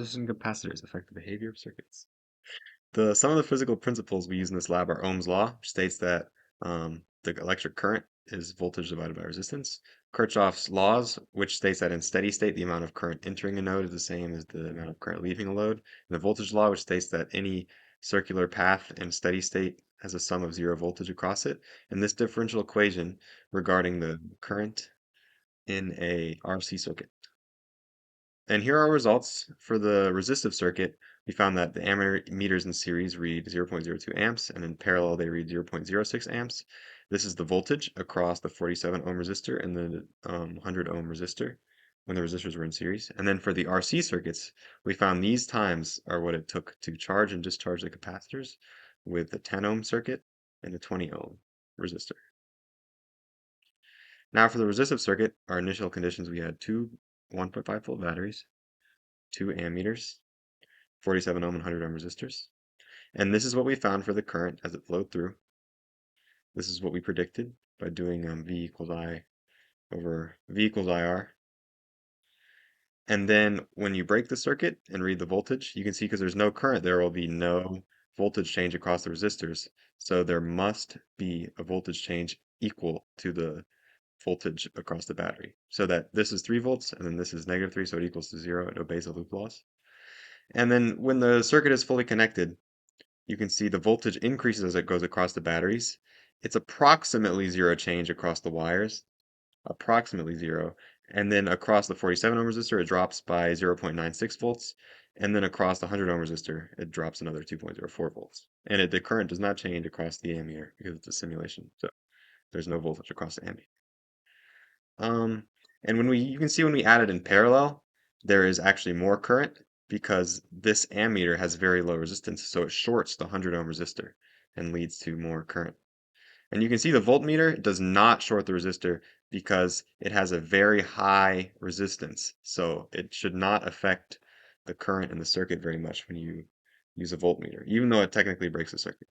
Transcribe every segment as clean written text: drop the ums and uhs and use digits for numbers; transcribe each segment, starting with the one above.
resistors and capacitors affect the behavior of circuits? Some of the physical principles we use in this lab are Ohm's law, which states that the electric current is voltage divided by resistance. Kirchhoff's laws, which states that in steady state, the amount of current entering a node is the same as the amount of current leaving a load. And the voltage law, which states that any circular path in steady state has a sum of zero voltage across it. And this differential equation regarding the current in a RC circuit. And here are our results. For the resistive circuit, we found that the ammeters in series read 0.02 amps, and in parallel they read 0.06 amps. This is the voltage across the 47 ohm resistor and the 100 ohm resistor when the resistors were in series. And then for the RC circuits, we found these times are what it took to charge and discharge the capacitors with the 10 ohm circuit and the 20 ohm resistor. Now for the resistive circuit, our initial conditions, we had two 1.5 volt batteries, two ammeters, 47 ohm and 100 ohm resistors. And this is what we found for the current as it flowed through. This is what we predicted by doing V equals I over V equals IR. And then when you break the circuit and read the voltage, you can see because there's no current, there will be no voltage change across the resistors. So there must be a voltage change equal to the voltage across the battery. So that this is 3 volts and then this is -3, so it equals to 0. It obeys the loop laws. And then when the circuit is fully connected, you can see the voltage increases as it goes across the batteries. It's approximately 0 change across the wires, approximately 0. And then across the 47 ohm resistor, it drops by 0.96 volts. And then across the 100 ohm resistor, it drops another 2.04 volts. And the current does not change across the ammeter because it's a simulation. So there's no voltage across the ammeter. And you can see when we add it in parallel, there is actually more current because this ammeter has very low resistance, so it shorts the 100 ohm resistor and leads to more current. And you can see the voltmeter does not short the resistor because it has a very high resistance, so it should not affect the current in the circuit very much when you use a voltmeter, even though it technically breaks the circuit.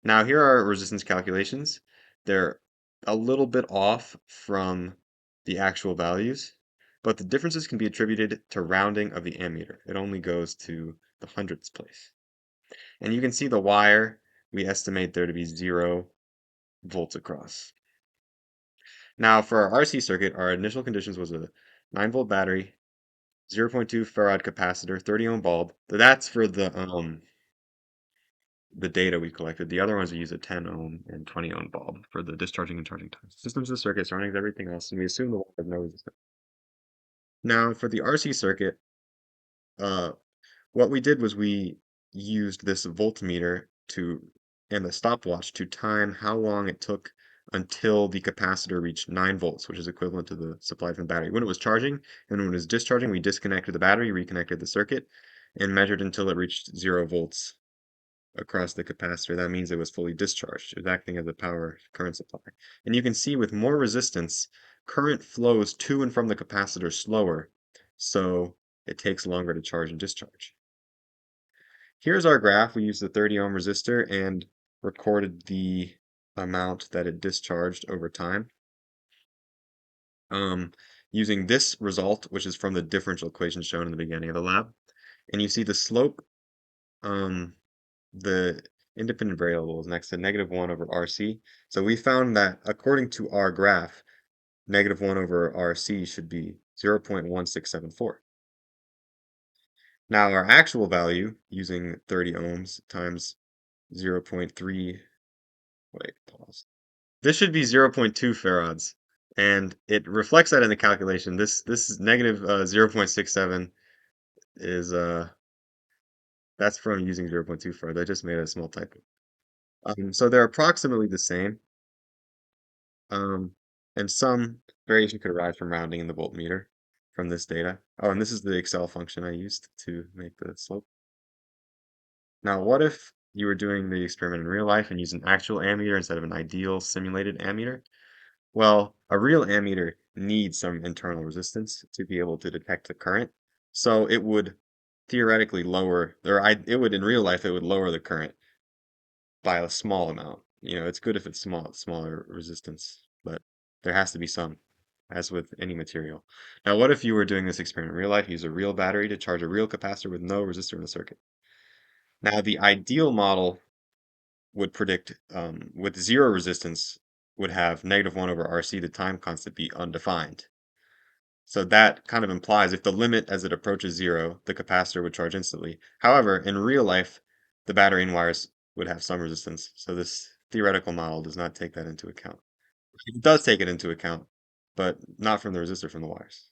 Now here are resistance calculations. They're a little bit off from the actual values, but the differences can be attributed to rounding of the ammeter. It only goes to the hundredths place. And you can see the wire, we estimate there to be 0 volts across. Now for our RC circuit, our initial conditions was a 9 volt battery, 0.2 farad capacitor, 30 ohm bulb. That's for the data we collected. The other ones we use a 10 ohm and 20 ohm bulb for the discharging and charging times. Systems of the circuit surrounding everything else, and we assume the wire has no resistance. Now for the RC circuit, uh, what we did was we used this voltmeter and the stopwatch to time how long it took until the capacitor reached 9 volts, which is equivalent to the supply from the battery. When it was charging and when it was discharging, we disconnected the battery, reconnected the circuit, and measured until it reached 0 volts across the capacitor. That means it was fully discharged. It was acting as a power current supply. And you can see with more resistance, current flows to and from the capacitor slower, so it takes longer to charge and discharge. Here's our graph. We used the 30 ohm resistor and recorded the amount that it discharged over time. Using this result, which is from the differential equation shown in the beginning of the lab. And you see the slope, the independent variable is next to -1 over RC. So we found that according to our graph, -1 over RC should be 0.1674. Now our actual value using 30 ohms times 0.3, wait, pause. This should be 0.2 farads, and it reflects that in the calculation. This is negative 0.67 is that's from using 0.2 farad. I just made a small typo. So they're approximately the same. And some variation could arise from rounding in the voltmeter from this data. Oh, and this is the Excel function I used to make the slope. Now, what if you were doing the experiment in real life and used an actual ammeter instead of an ideal simulated ammeter? Well, a real ammeter needs some internal resistance to be able to detect the current. So it would theoretically lower, it would in real life, it would lower the current by a small amount. It's good if it's smaller resistance, but there has to be some. as with any material. Now, what if you were doing this experiment in real life? Use a real battery to charge a real capacitor with no resistor in the circuit. Now, the ideal model would predict with zero resistance would have -1 over RC, the time constant, be undefined. So that kind of implies if the limit as it approaches zero, the capacitor would charge instantly. However, in real life, the battery and wires would have some resistance. So this theoretical model does not take that into account. It does take it into account, but not from the resistor, from the wires.